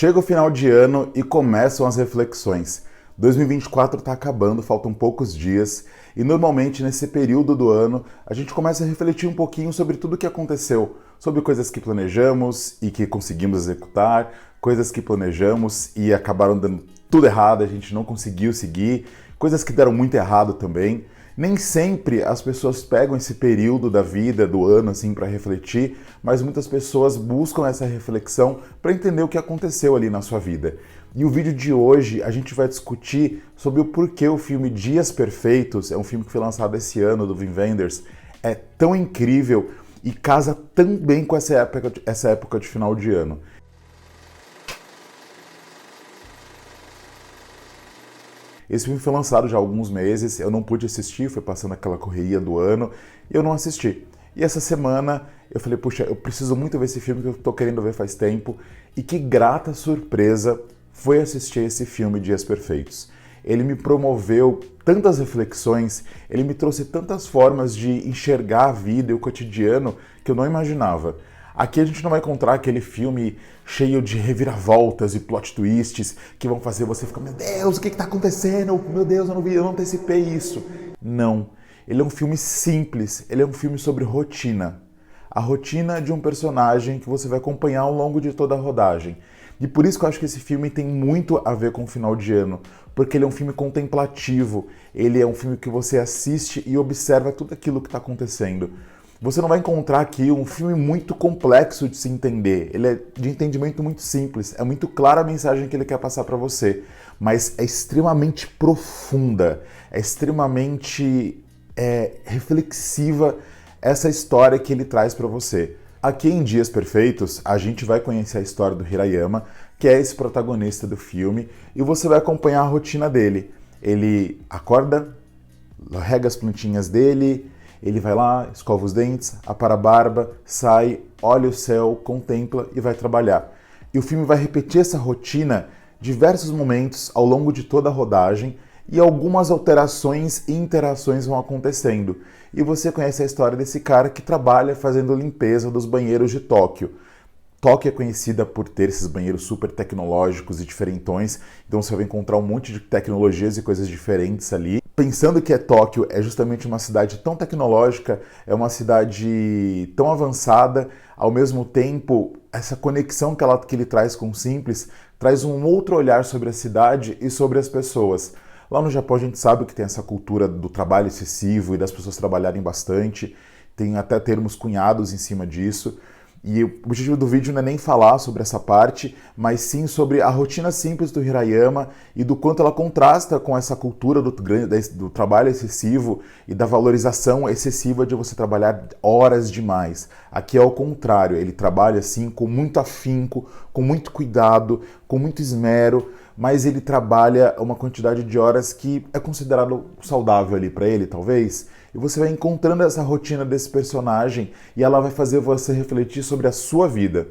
Chega o final de ano e começam as reflexões. 2024 está acabando, faltam poucos dias e normalmente nesse período do ano a gente começa a refletir um pouquinho sobre tudo o que aconteceu, sobre coisas que planejamos e que conseguimos executar, coisas que planejamos e acabaram dando tudo errado, a gente não conseguiu seguir, coisas que deram muito errado também. Nem sempre as pessoas pegam esse período da vida, do ano, assim, para refletir, mas muitas pessoas buscam essa reflexão para entender o que aconteceu ali na sua vida. E o vídeo de hoje a gente vai discutir sobre o porquê o filme Dias Perfeitos, é um filme que foi lançado esse ano, do Wim Wenders, é tão incrível e casa tão bem com essa época de final de ano. Esse filme foi lançado já há alguns meses, eu não pude assistir, foi passando aquela correria do ano, e eu não assisti. E essa semana eu falei, puxa, eu preciso muito ver esse filme que eu tô querendo ver faz tempo, e que grata surpresa foi assistir esse filme Dias Perfeitos. Ele me promoveu tantas reflexões, ele me trouxe tantas formas de enxergar a vida e o cotidiano que eu não imaginava. Aqui a gente não vai encontrar aquele filme cheio de reviravoltas e plot twists que vão fazer você ficar, meu Deus, o que está acontecendo? Meu Deus, eu não antecipei isso. Não. Ele é um filme simples, ele é um filme sobre rotina. A rotina de um personagem que você vai acompanhar ao longo de toda a rodagem. E por isso que eu acho que esse filme tem muito a ver com o final de ano, porque ele é um filme contemplativo, ele é um filme que você assiste e observa tudo aquilo que está acontecendo. Você não vai encontrar aqui um filme muito complexo de se entender. Ele é de entendimento muito simples. É muito clara a mensagem que ele quer passar para você. Mas é extremamente profunda. É extremamente reflexiva essa história que ele traz para você. Aqui em Dias Perfeitos, a gente vai conhecer a história do Hirayama, que é esse protagonista do filme, e você vai acompanhar a rotina dele. Ele acorda, rega as plantinhas dele, ele vai lá, escova os dentes, apara a barba, sai, olha o céu, contempla e vai trabalhar. E o filme vai repetir essa rotina diversos momentos ao longo de toda a rodagem e algumas alterações e interações vão acontecendo. E você conhece a história desse cara que trabalha fazendo limpeza dos banheiros de Tóquio. Tóquio é conhecida por ter esses banheiros super tecnológicos e diferentões, então você vai encontrar um monte de tecnologias e coisas diferentes ali. Pensando que Tóquio é justamente uma cidade tão tecnológica, é uma cidade tão avançada, ao mesmo tempo, essa conexão que ele traz com o simples, traz um outro olhar sobre a cidade e sobre as pessoas. Lá no Japão a gente sabe que tem essa cultura do trabalho excessivo e das pessoas trabalharem bastante, tem até termos cunhados em cima disso. E o objetivo do vídeo não é nem falar sobre essa parte, mas sim sobre a rotina simples do Hirayama e do quanto ela contrasta com essa cultura do trabalho excessivo e da valorização excessiva de você trabalhar horas demais. Aqui é o contrário, ele trabalha assim com muito afinco, com muito cuidado, com muito esmero, mas ele trabalha uma quantidade de horas que é considerado saudável ali para ele, talvez. E você vai encontrando essa rotina desse personagem e ela vai fazer você refletir sobre a sua vida.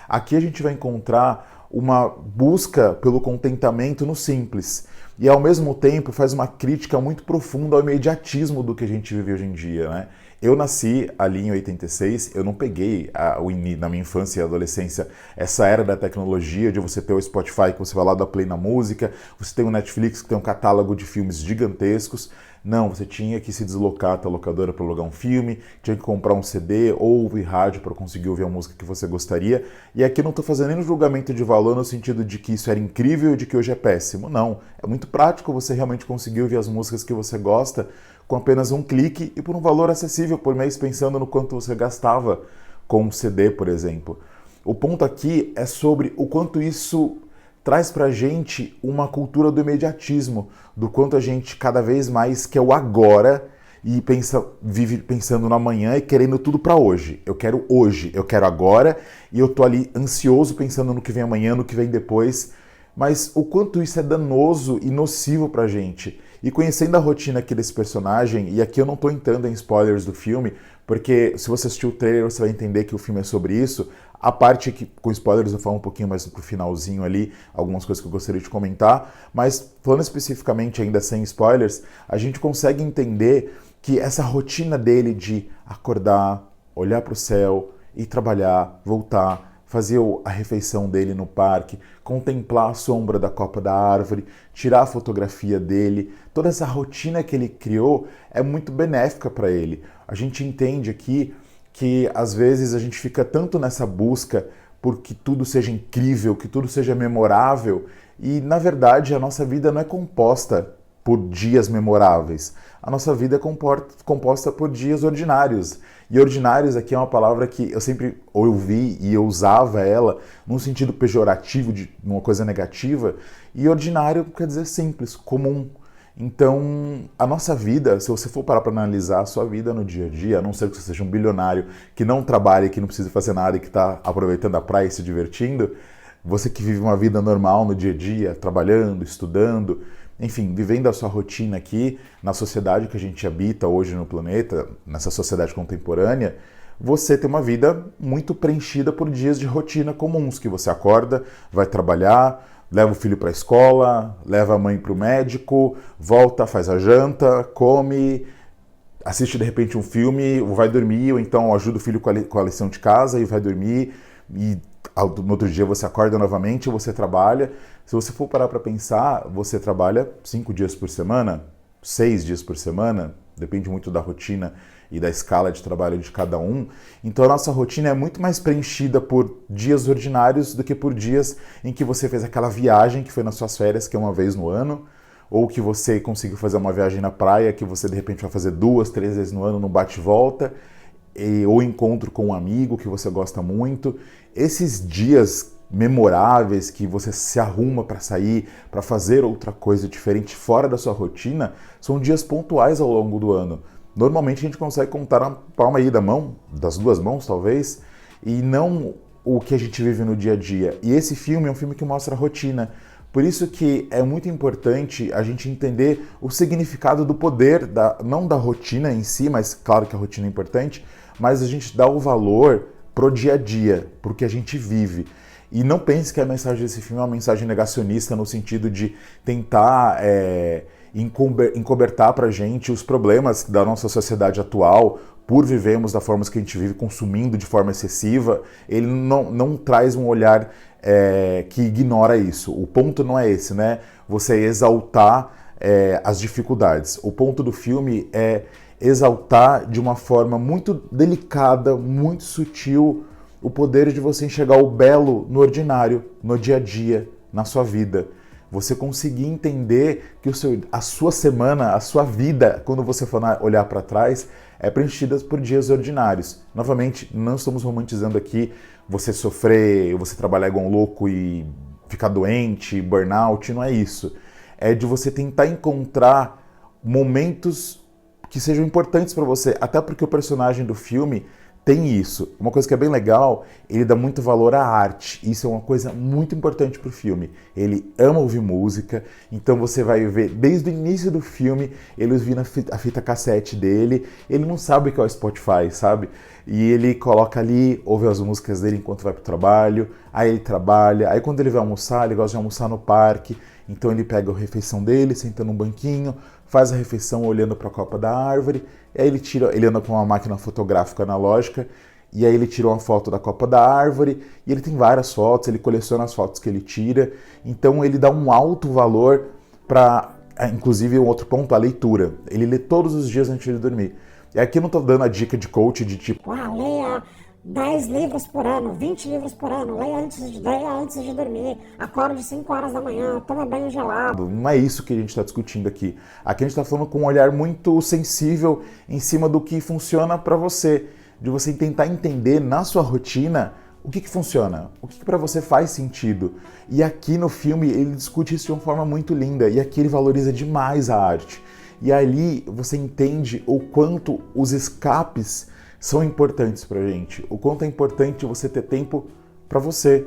Aqui a gente vai encontrar uma busca pelo contentamento no simples. E ao mesmo tempo faz uma crítica muito profunda ao imediatismo do que a gente vive hoje em dia, né? Eu nasci ali em 86, eu não peguei na minha infância e adolescência essa era da tecnologia, de você ter o Spotify que você vai lá dar play na música, você tem o Netflix que tem um catálogo de filmes gigantescos. Não, você tinha que se deslocar até a locadora para alugar um filme, tinha que comprar um CD ou ouvir rádio para conseguir ouvir a música que você gostaria. E aqui eu não estou fazendo nenhum julgamento de valor no sentido de que isso era incrível e de que hoje é péssimo. Não, é muito prático você realmente conseguir ouvir as músicas que você gosta com apenas um clique e por um valor acessível por mês, pensando no quanto você gastava com um CD, por exemplo. O ponto aqui é sobre o quanto isso traz pra gente uma cultura do imediatismo, do quanto a gente cada vez mais quer o agora e vive pensando no amanhã e querendo tudo pra hoje. Eu quero agora e eu tô ali ansioso pensando no que vem amanhã, no que vem depois. Mas o quanto isso é danoso e nocivo pra gente. E conhecendo a rotina aqui desse personagem, e aqui eu não tô entrando em spoilers do filme, porque se você assistir o trailer você vai entender que o filme é sobre isso. A parte que com spoilers eu falo um pouquinho mais pro finalzinho ali, algumas coisas que eu gostaria de comentar, mas falando especificamente ainda sem spoilers, a gente consegue entender que essa rotina dele de acordar, olhar pro céu, ir trabalhar, voltar, fazer a refeição dele no parque, contemplar a sombra da copa da árvore, tirar a fotografia dele. Toda essa rotina que ele criou é muito benéfica para ele. A gente entende aqui que às vezes a gente fica tanto nessa busca por que tudo seja incrível, que tudo seja memorável, e na verdade a nossa vida não é composta por dias memoráveis. A nossa vida é composta por dias ordinários. E ordinários aqui é uma palavra que eu sempre ouvi e eu usava ela num sentido pejorativo, de uma coisa negativa, e ordinário quer dizer simples, comum. Então, a nossa vida, se você for parar para analisar a sua vida no dia a dia, a não ser que você seja um bilionário que não trabalha, que não precisa fazer nada e que está aproveitando a praia e se divertindo, você que vive uma vida normal no dia a dia, trabalhando, estudando, enfim, vivendo a sua rotina aqui, na sociedade que a gente habita hoje no planeta, nessa sociedade contemporânea, você tem uma vida muito preenchida por dias de rotina comuns, que você acorda, vai trabalhar, leva o filho para a escola, leva a mãe para o médico, volta, faz a janta, come, assiste de repente um filme, ou vai dormir, ou então ajuda o filho com a lição de casa e vai dormir, e no outro dia você acorda novamente, você trabalha. Se você for parar para pensar, você trabalha 5 dias por semana, 6 dias por semana, depende muito da rotina e da escala de trabalho de cada um. Então a nossa rotina é muito mais preenchida por dias ordinários do que por dias em que você fez aquela viagem que foi nas suas férias, que é uma vez no ano, ou que você conseguiu fazer uma viagem na praia, que você de repente vai fazer 2, 3 vezes no ano no bate-volta, ou encontro com um amigo que você gosta muito. Esses dias memoráveis que você se arruma para sair, para fazer outra coisa diferente fora da sua rotina, são dias pontuais ao longo do ano. Normalmente a gente consegue contar na palma aí da mão, das 2 mãos talvez, e não o que a gente vive no dia a dia. E esse filme é um filme que mostra a rotina. Por isso que é muito importante a gente entender o significado do poder, não da rotina em si, mas claro que a rotina é importante, mas a gente dá o valor pro dia a dia, pro que a gente vive. E não pense que a mensagem desse filme é uma mensagem negacionista no sentido de tentar encobertar pra gente os problemas da nossa sociedade atual, por vivemos da forma que a gente vive, consumindo de forma excessiva. Ele não traz um olhar que ignora isso. O ponto não é esse, né? Você exaltar as dificuldades. O ponto do filme é exaltar de uma forma muito delicada, muito sutil, o poder de você enxergar o belo no ordinário, no dia a dia, na sua vida. Você conseguir entender que a sua semana, a sua vida, quando você for olhar para trás, é preenchida por dias ordinários. Novamente, não estamos romantizando aqui você sofrer, você trabalhar igual um louco e ficar doente, burnout, não é isso. É de você tentar encontrar momentos que sejam importantes para você, até porque o personagem do filme tem isso. Uma coisa que é bem legal, ele dá muito valor à arte. Isso é uma coisa muito importante pro filme. Ele ama ouvir música, então você vai ver desde o início do filme, ele ouvindo a fita cassete dele, ele não sabe o que é o Spotify, sabe? E ele coloca ali, ouve as músicas dele enquanto vai pro trabalho, aí ele trabalha, aí quando ele vai almoçar, ele gosta de almoçar no parque, então ele pega a refeição dele, senta num banquinho, faz a refeição olhando para a copa da árvore, e aí ele anda com uma máquina fotográfica analógica, e aí ele tira uma foto da copa da árvore, e ele tem várias fotos, ele coleciona as fotos que ele tira, então ele dá um alto valor para, inclusive um outro ponto, a leitura. Ele lê todos os dias antes de dormir. E aqui eu não estou dando a dica de coach de tipo, leia 10 livros por ano, 20 livros por ano, leia antes de dormir, acorde 5 horas da manhã, toma banho gelado. Não é isso que a gente está discutindo aqui. Aqui a gente está falando com um olhar muito sensível em cima do que funciona para você, de você tentar entender na sua rotina o que funciona, o que para você faz sentido. E aqui no filme ele discute isso de uma forma muito linda, e aqui ele valoriza demais a arte. E ali você entende o quanto os escapes são importantes pra gente, o quanto é importante você ter tempo pra você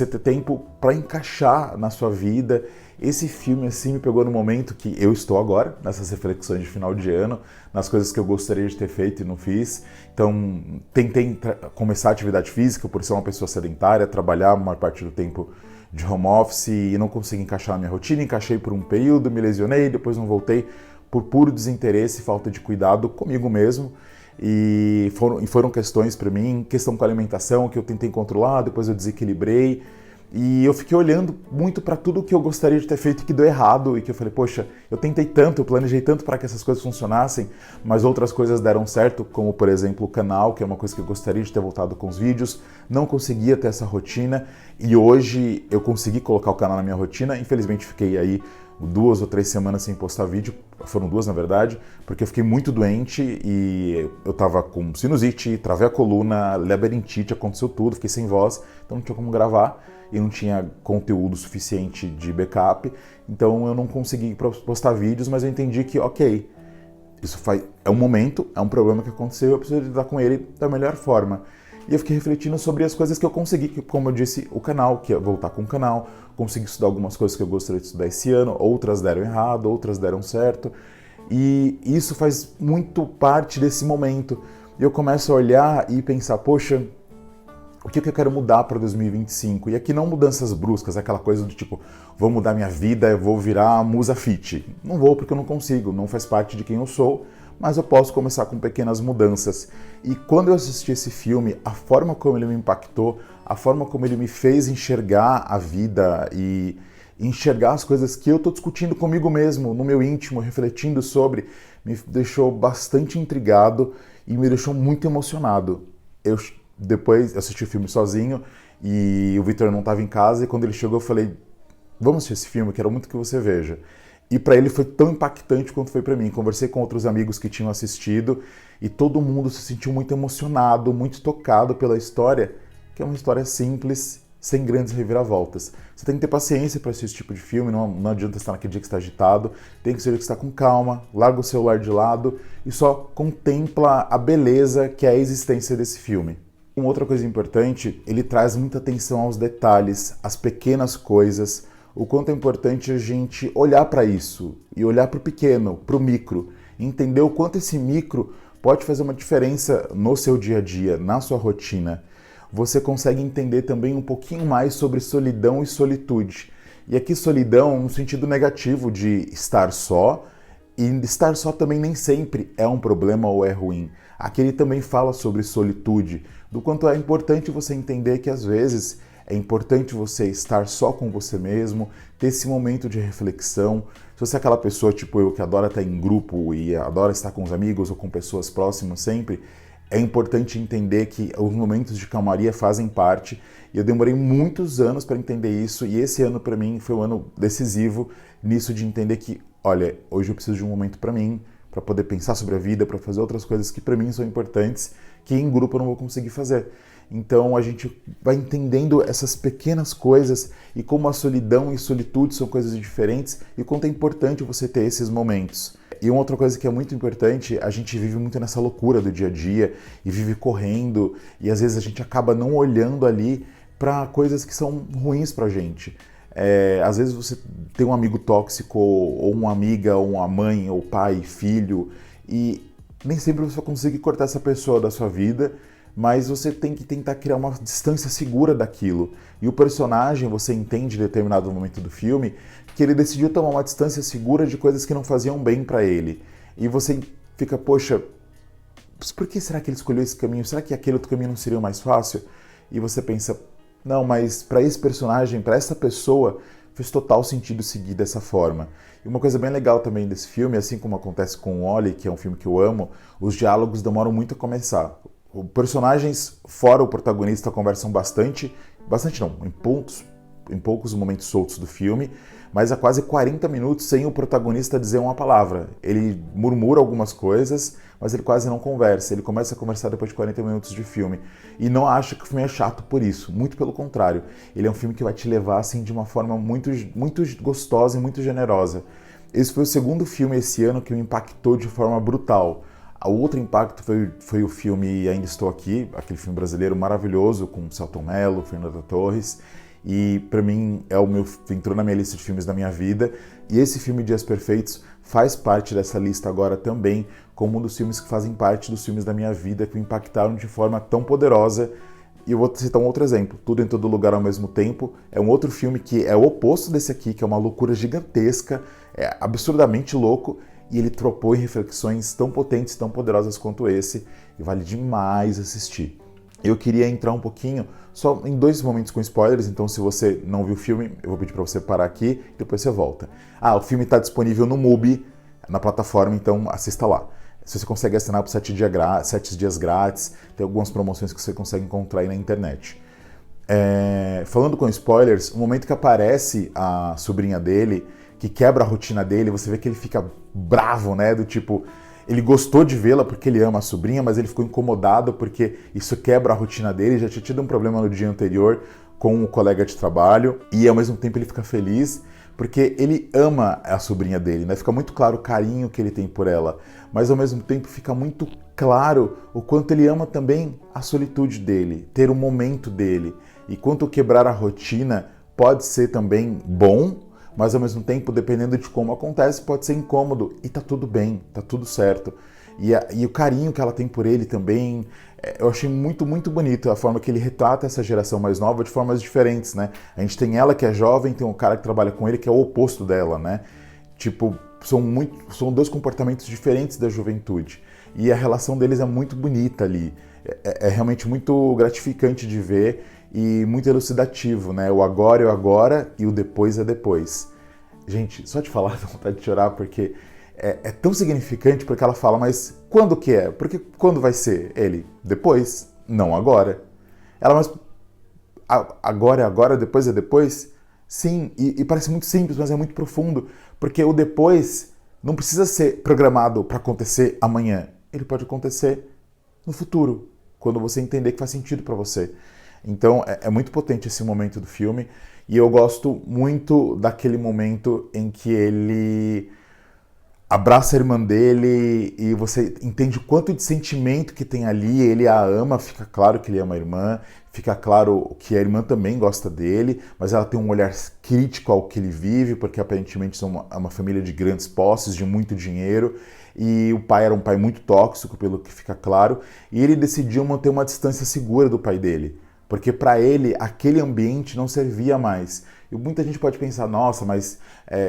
ter tempo pra encaixar na sua vida. Esse filme assim me pegou no momento que eu estou agora, nessas reflexões de final de ano, nas coisas que eu gostaria de ter feito e não fiz. Então tentei começar a atividade física por ser uma pessoa sedentária, trabalhar uma parte do tempo de home office e não consegui encaixar na minha rotina. Encaixei por um período, me lesionei, depois não voltei por puro desinteresse e falta de cuidado comigo mesmo. E foram questões para mim, questão com a alimentação, que eu tentei controlar, depois eu desequilibrei. E eu fiquei olhando muito para tudo que eu gostaria de ter feito que deu errado e que eu falei, poxa, eu tentei tanto, eu planejei tanto para que essas coisas funcionassem, mas outras coisas deram certo, como por exemplo o canal, que é uma coisa que eu gostaria de ter voltado com os vídeos, não conseguia ter essa rotina e hoje eu consegui colocar o canal na minha rotina. Infelizmente fiquei aí 2 ou 3 semanas sem postar vídeo, foram 2 na verdade, porque eu fiquei muito doente e eu tava com sinusite, travei a coluna, labirintite, aconteceu tudo, fiquei sem voz, então não tinha como gravar e não tinha conteúdo suficiente de backup, então eu não consegui postar vídeos, mas eu entendi que, ok, isso é um momento, é um problema que aconteceu, eu preciso lidar com ele da melhor forma. E eu fiquei refletindo sobre as coisas que eu consegui, que, como eu disse, o canal, que é voltar com o canal, consegui estudar algumas coisas que eu gostaria de estudar esse ano, outras deram errado, outras deram certo, e isso faz muito parte desse momento. E eu começo a olhar e pensar, poxa, o que eu quero mudar para 2025? E aqui não mudanças bruscas, aquela coisa do tipo, vou mudar minha vida, eu vou virar musa fit. Não vou porque eu não consigo, não faz parte de quem eu sou, mas eu posso começar com pequenas mudanças. E quando eu assisti esse filme, a forma como ele me impactou, a forma como ele me fez enxergar a vida e enxergar as coisas que eu estou discutindo comigo mesmo, no meu íntimo, refletindo sobre, me deixou bastante intrigado e me deixou muito emocionado. Depois eu assisti o filme sozinho e o Victor não estava em casa e quando ele chegou eu falei, vamos assistir esse filme, quero muito que você veja. E para ele foi tão impactante quanto foi para mim. Conversei com outros amigos que tinham assistido e todo mundo se sentiu muito emocionado, muito tocado pela história, que é uma história simples, sem grandes reviravoltas. Você tem que ter paciência para assistir esse tipo de filme, não adianta estar naquele dia que está agitado, tem que ser dia que está com calma, larga o celular de lado e só contempla a beleza que é a existência desse filme. Uma outra coisa importante, ele traz muita atenção aos detalhes, às pequenas coisas, o quanto é importante a gente olhar para isso e olhar para o pequeno, para o micro, entender o quanto esse micro pode fazer uma diferença no seu dia a dia, na sua rotina. Você consegue entender também um pouquinho mais sobre solidão e solitude. E aqui solidão no sentido negativo de estar só, e estar só também nem sempre é um problema ou é ruim. Aqui ele também fala sobre solitude, do quanto é importante você entender que às vezes é importante você estar só com você mesmo, ter esse momento de reflexão. Se você é aquela pessoa tipo eu que adora estar em grupo e adora estar com os amigos ou com pessoas próximas sempre, é importante entender que os momentos de calmaria fazem parte. E eu demorei muitos anos para entender isso e esse ano para mim foi um ano decisivo nisso de entender que, olha, hoje eu preciso de um momento para mim, para poder pensar sobre a vida, para fazer outras coisas que para mim são importantes, que em grupo eu não vou conseguir fazer. Então a gente vai entendendo essas pequenas coisas e como a solidão e solitude são coisas diferentes e quanto é importante você ter esses momentos. E uma outra coisa que é muito importante, a gente vive muito nessa loucura do dia a dia e vive correndo e às vezes a gente acaba não olhando ali para coisas que são ruins pra gente. Às vezes você tem um amigo tóxico ou uma amiga ou uma mãe ou pai, filho e nem sempre você vai conseguir cortar essa pessoa da sua vida, mas você tem que tentar criar uma distância segura daquilo. E o personagem, você entende em determinado momento do filme, que ele decidiu tomar uma distância segura de coisas que não faziam bem para ele. E você fica, poxa, por que será que ele escolheu esse caminho? Será que aquele outro caminho não seria mais fácil? E você pensa, não, mas para esse personagem, para essa pessoa, fez total sentido seguir dessa forma. E uma coisa bem legal também desse filme, assim como acontece com o Wall-E, que é um filme que eu amo, os diálogos demoram muito a começar. Os personagens, fora o protagonista, conversam bastante não, em poucos momentos soltos do filme, mas há quase 40 minutos sem o protagonista dizer uma palavra. Ele murmura algumas coisas, mas ele quase não conversa. Ele começa a conversar depois de 40 minutos de filme. E não acha que o filme é chato por isso, muito pelo contrário. Ele é um filme que vai te levar assim, de uma forma muito, muito gostosa e muito generosa. Esse foi o segundo filme esse ano que me impactou de forma brutal. O outro impacto foi o filme Ainda Estou Aqui, aquele filme brasileiro maravilhoso com Selton Mello, Fernanda Torres, e para mim entrou na minha lista de filmes da minha vida, e esse filme Dias Perfeitos faz parte dessa lista agora também, como um dos filmes que fazem parte dos filmes da minha vida, que me impactaram de forma tão poderosa. E eu vou citar um outro exemplo, Tudo em Todo Lugar ao Mesmo Tempo, é um outro filme que é o oposto desse aqui, que é uma loucura gigantesca, é absurdamente louco, e ele propõe reflexões tão potentes, tão poderosas quanto esse, e vale demais assistir. Eu queria entrar um pouquinho só em 2 momentos com spoilers, então se você não viu o filme, eu vou pedir para você parar aqui e depois você volta. O filme está disponível no MUBI, na plataforma, então assista lá. Se você consegue assinar por 7 dias grátis, tem algumas promoções que você consegue encontrar aí na internet. Falando com spoilers, o momento que aparece a sobrinha dele, que quebra a rotina dele, você vê que ele fica bravo, né? Do tipo, ele gostou de vê-la porque ele ama a sobrinha, mas ele ficou incomodado porque isso quebra a rotina dele, já tinha tido um problema no dia anterior com o colega de trabalho, e ao mesmo tempo ele fica feliz porque ele ama a sobrinha dele, né? Fica muito claro o carinho que ele tem por ela, mas ao mesmo tempo fica muito claro o quanto ele ama também a solitude dele, ter o momento dele, e quanto quebrar a rotina pode ser também bom, mas ao mesmo tempo, dependendo de como acontece, pode ser incômodo, e tá tudo bem, tá tudo certo. E o carinho que ela tem por ele também, eu achei muito, muito bonito a forma que ele retrata essa geração mais nova de formas diferentes, né? A gente tem ela que é jovem, tem um cara que trabalha com ele que é o oposto dela, né? Tipo, são 2 comportamentos diferentes da juventude. E a relação deles é muito bonita ali. É realmente muito gratificante de ver e muito elucidativo, né? O agora é o agora e o depois é depois. Gente, só de falar dá vontade de chorar, porque é tão significante, porque ela fala, mas quando que é? Porque quando vai ser? Ele, depois, não agora. Ela, mas agora é agora, depois é depois? Sim, e parece muito simples, mas é muito profundo, porque o depois não precisa ser programado para acontecer amanhã. Ele pode acontecer no futuro, quando você entender que faz sentido para você. Então é muito potente esse momento do filme, e eu gosto muito daquele momento em que ele abraça a irmã dele e você entende o quanto de sentimento que tem ali, ele a ama, fica claro que ele ama a irmã, fica claro que a irmã também gosta dele, mas ela tem um olhar crítico ao que ele vive, porque aparentemente são uma família de grandes posses, de muito dinheiro, e o pai era um pai muito tóxico, pelo que fica claro, e ele decidiu manter uma distância segura do pai dele, porque para ele aquele ambiente não servia mais. E muita gente pode pensar, nossa, mas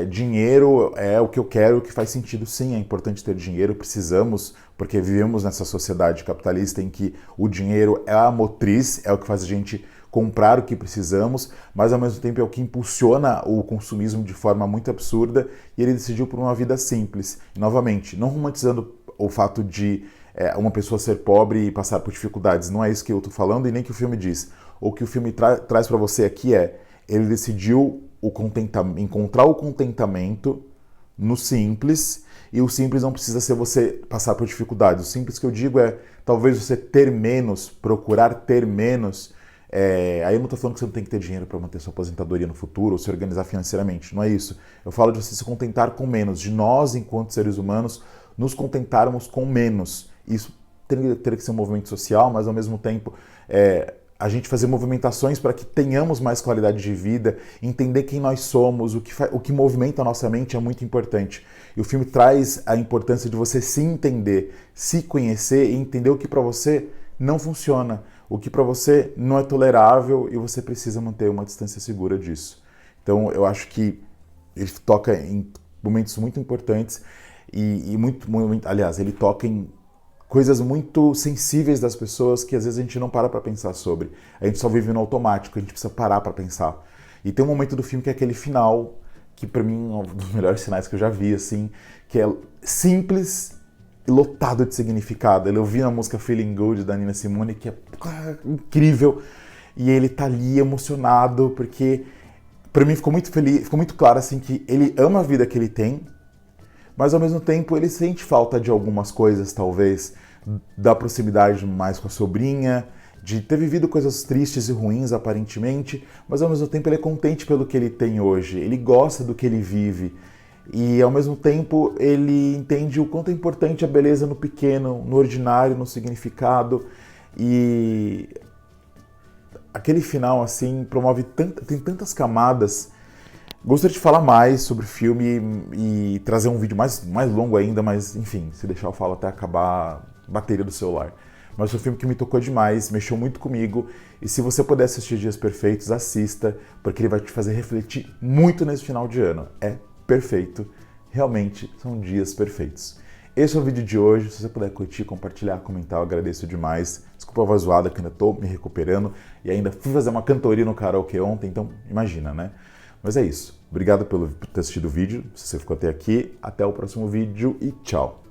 dinheiro é o que eu quero, o que faz sentido. Sim, é importante ter dinheiro, precisamos, porque vivemos nessa sociedade capitalista em que o dinheiro é a motriz, é o que faz a gente comprar o que precisamos, mas ao mesmo tempo é o que impulsiona o consumismo de forma muito absurda, e ele decidiu por uma vida simples. E, novamente, não romantizando o fato de uma pessoa ser pobre e passar por dificuldades, não é isso que eu estou falando e nem que o filme diz. O que o filme traz para você aqui ele decidiu encontrar o contentamento no simples, e o simples não precisa ser você passar por dificuldades. O simples que eu digo é talvez você ter menos, procurar ter menos. Aí eu não estou falando que você não tem que ter dinheiro para manter sua aposentadoria no futuro ou se organizar financeiramente, não é isso. Eu falo de você se contentar com menos, de nós, enquanto seres humanos, nos contentarmos com menos. Isso teria que ser um movimento social, mas ao mesmo tempo a gente fazer movimentações para que tenhamos mais qualidade de vida, entender quem nós somos, o que movimenta a nossa mente é muito importante. E o filme traz a importância de você se entender, se conhecer e entender o que para você não funciona, o que para você não é tolerável, e você precisa manter uma distância segura disso. Então eu acho que ele toca em momentos muito importantes aliás, ele toca em coisas muito sensíveis das pessoas que às vezes a gente não para pensar sobre. A gente só vive no automático, a gente precisa parar para pensar. E tem um momento do filme que é aquele final, que para mim é um dos melhores sinais que eu já vi, assim, que é simples e lotado de significado. Eu ouvi a música Feeling Good da Nina Simone, que é incrível, e ele tá ali emocionado, porque para mim ficou muito feliz, ficou muito claro assim que ele ama a vida que ele tem, mas ao mesmo tempo ele sente falta de algumas coisas, talvez, da proximidade mais com a sobrinha, de ter vivido coisas tristes e ruins, aparentemente, mas ao mesmo tempo ele é contente pelo que ele tem hoje, ele gosta do que ele vive, e ao mesmo tempo ele entende o quanto é importante a beleza no pequeno, no ordinário, no significado, e aquele final, assim, tem tantas camadas. Gostaria de falar mais sobre o filme e trazer um vídeo mais longo ainda, mas enfim, se deixar eu falo até acabar a bateria do celular. Mas foi um filme que me tocou demais, mexeu muito comigo, e se você puder assistir Dias Perfeitos, assista, porque ele vai te fazer refletir muito nesse final de ano. É perfeito, realmente são dias perfeitos. Esse é o vídeo de hoje. Se você puder curtir, compartilhar, comentar, eu agradeço demais. Desculpa a voz zoada que ainda estou me recuperando e ainda fui fazer uma cantoria no karaokê ontem, então imagina, né? Mas é isso. Obrigado por ter assistido o vídeo. Se você ficou até aqui, até o próximo vídeo e tchau!